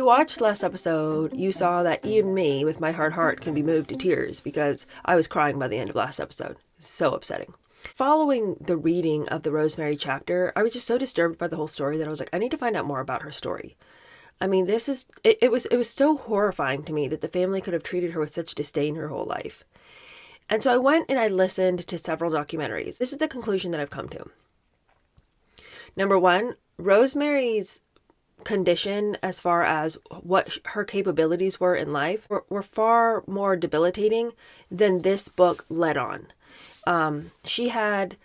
you watched last episode, you saw that even me, with my hard heart, can be moved to tears because I was crying by the end of last episode. So upsetting. Following the reading of the Rosemary chapter, I was just so disturbed by the whole story that I was like, I need to find out more about her story. I mean, it was so horrifying to me that the family could have treated her with such disdain her whole life. And so I went and I listened to several documentaries. This is the conclusion that I've come to. Number one, Rosemary's condition as far as what her capabilities were in life were far more debilitating than this book led on. She had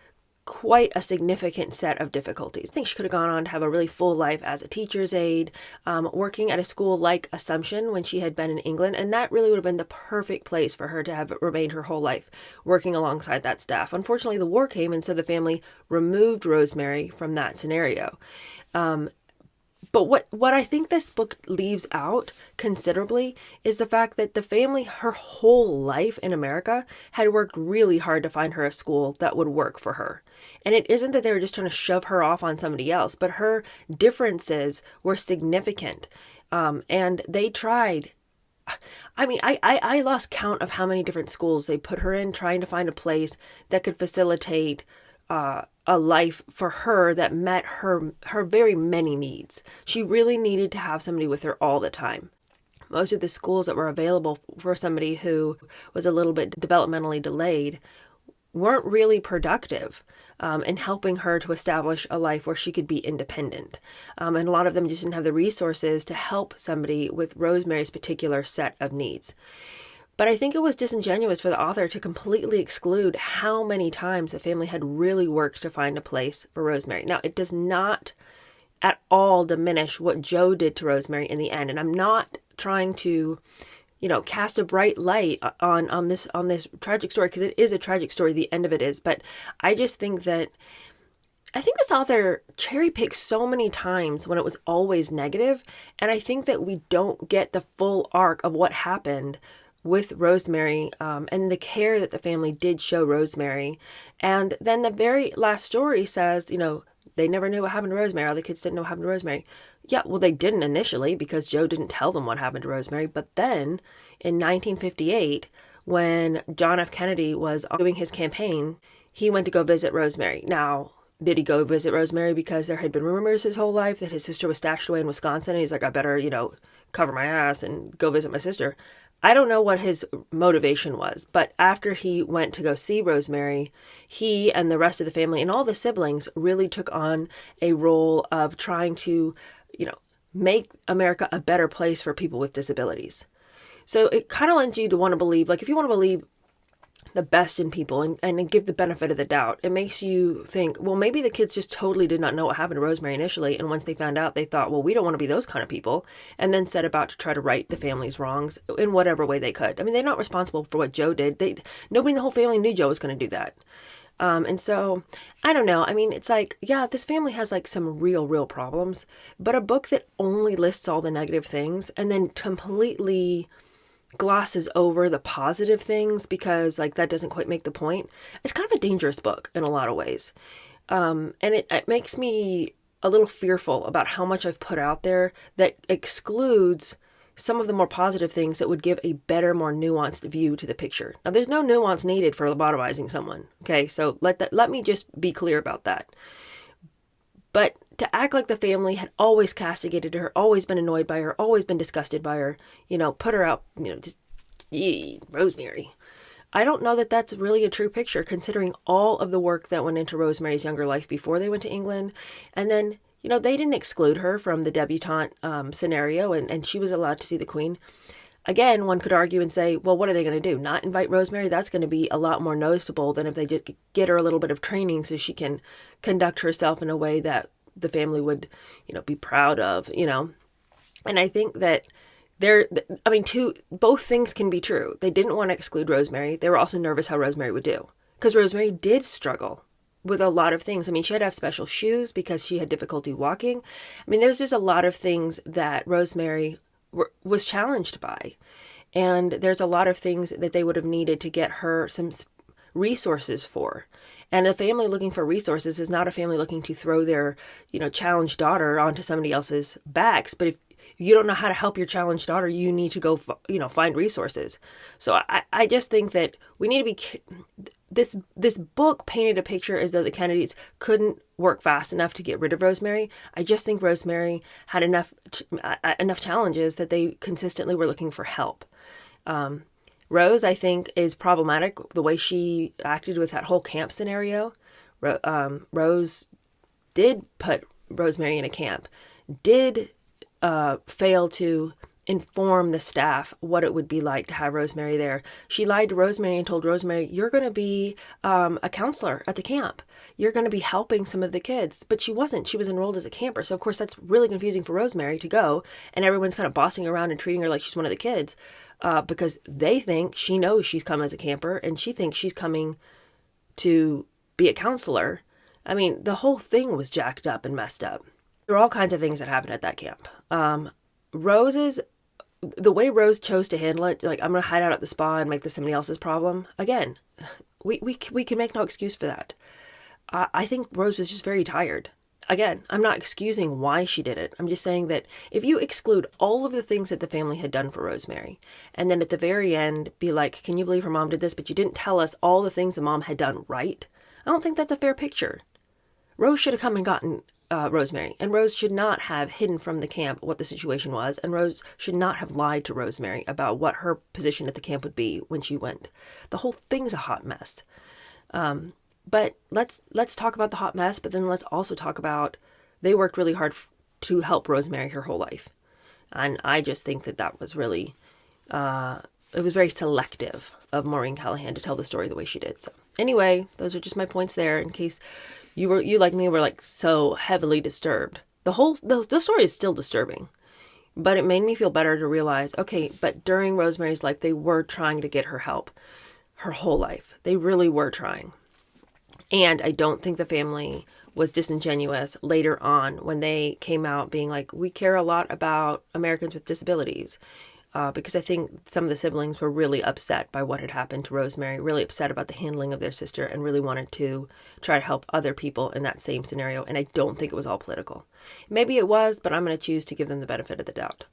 quite a significant set of difficulties. I think she could have gone on to have a really full life as a teacher's aide, working at a school like Assumption when she had been in England, and that really would have been the perfect place for her to have remained her whole life, working alongside that staff. Unfortunately, the war came, and so the family removed Rosemary from that scenario. But what I think this book leaves out considerably is the fact that the family, her whole life in America, had worked really hard to find her a school that would work for her. And it isn't that they were just trying to shove her off on somebody else, but her differences were significant. And they tried. I mean, I lost count of how many different schools they put her in, trying to find a place that could facilitate a life for her that met her very many needs. She really needed to have somebody with her all the time. Most of the schools that were available for somebody who was a little bit developmentally delayed weren't really productive in helping her to establish a life where she could be independent. And a lot of them just didn't have the resources to help somebody with Rosemary's particular set of needs. But I think it was disingenuous for the author to completely exclude how many times the family had really worked to find a place for Rosemary. Now, it does not at all diminish what Joe did to Rosemary in the end. And I'm not trying to, cast a bright light on this tragic story, because it is a tragic story. The end of it is. But I just think that this author cherry picked so many times when it was always negative. And I think that we don't get the full arc of what happened with Rosemary and the care that the family did show Rosemary. And then the very last story says, they never knew what happened to Rosemary. All the kids didn't know what happened to Rosemary. Yeah, well, they didn't initially because Joe didn't tell them what happened to Rosemary. But then in 1958, when John F. Kennedy was doing his campaign, he went to go visit Rosemary. Now, did he go visit Rosemary because there had been rumors his whole life that his sister was stashed away in Wisconsin? And he's like, I better, cover my ass and go visit my sister. I don't know what his motivation was, but after he went to go see Rosemary, he and the rest of the family and all the siblings really took on a role of trying to, make America a better place for people with disabilities. So it kind of lends you to want to believe, if you want to believe the best in people and give the benefit of the doubt, it makes you think, well, maybe the kids just totally did not know what happened to Rosemary initially. And once they found out, they thought, well, we don't want to be those kind of people. And then set about to try to right the family's wrongs in whatever way they could. I mean, they're not responsible for what Joe did. Nobody in the whole family knew Joe was going to do that. And so, I don't know. I mean, it's like, yeah, this family has some real problems. But a book that only lists all the negative things and then completely glosses over the positive things because that doesn't quite make the point. It's kind of a dangerous book in a lot of ways. And it makes me a little fearful about how much I've put out there that excludes some of the more positive things that would give a better, more nuanced view to the picture. Now, there's no nuance needed for lobotomizing someone. Okay, so let me just be clear about that. But to act like the family had always castigated her, always been annoyed by her, always been disgusted by her, put her out, just, Rosemary. I don't know that that's really a true picture, considering all of the work that went into Rosemary's younger life before they went to England. And then, they didn't exclude her from the debutante scenario, and she was allowed to see the Queen. Again, one could argue and say, well, what are they going to do? Not invite Rosemary? That's going to be a lot more noticeable than if they just get her a little bit of training so she can conduct herself in a way that the family would, be proud of, And I think that both things can be true. They didn't want to exclude Rosemary. They were also nervous how Rosemary would do, because Rosemary did struggle with a lot of things. I mean, she had to have special shoes because she had difficulty walking. I mean, there's just a lot of things that Rosemary was challenged by. And there's a lot of things that they would have needed to get her some resources for. And a family looking for resources is not a family looking to throw their, challenged daughter onto somebody else's backs. But you don't know how to help your challenged daughter, you need to go, find resources. So I just think that we need to be, this book painted a picture as though the Kennedys couldn't work fast enough to get rid of Rosemary. I just think Rosemary had enough challenges that they consistently were looking for help. Rose, I think, is problematic the way she acted with that whole camp scenario. Rose did put Rosemary in a camp, did fail to inform the staff what it would be like to have Rosemary there. She lied to Rosemary and told Rosemary, you're going to be a counselor at the camp. You're going to be helping some of the kids. But she wasn't. She was enrolled as a camper. So, of course, that's really confusing for Rosemary to go. And everyone's kind of bossing around and treating her like she's one of the kids because they think she knows she's come as a camper and she thinks she's coming to be a counselor. I mean, the whole thing was jacked up and messed up. There are all kinds of things that happened at that camp. The way Rose chose to handle it, like, I'm going to hide out at the spa and make this somebody else's problem. Again, we can make no excuse for that. I think Rose was just very tired. Again, I'm not excusing why she did it. I'm just saying that if you exclude all of the things that the family had done for Rosemary, and then at the very end be like, can you believe her mom did this, but you didn't tell us all the things the mom had done right? I don't think that's a fair picture. Rose should have come and gotten Rosemary, and Rose should not have hidden from the camp what the situation was, and Rose should not have lied to Rosemary about what her position at the camp would be when she went. The whole thing's a hot mess. But let's talk about the hot mess, but then let's also talk about they worked really hard to help Rosemary her whole life. And I just think that was really, it was very selective of Maureen Callahan to tell the story the way she did. So anyway, those are just my points there in case you like me were like so heavily disturbed. The story is still disturbing, but it made me feel better to realize, okay, but during Rosemary's life, they were trying to get her help her whole life. They really were trying. And I don't think the family was disingenuous later on when they came out being like, we care a lot about Americans with disabilities. Because I think some of the siblings were really upset by what had happened to Rosemary, really upset about the handling of their sister, and really wanted to try to help other people in that same scenario. And I don't think it was all political. Maybe it was, but I'm going to choose to give them the benefit of the doubt.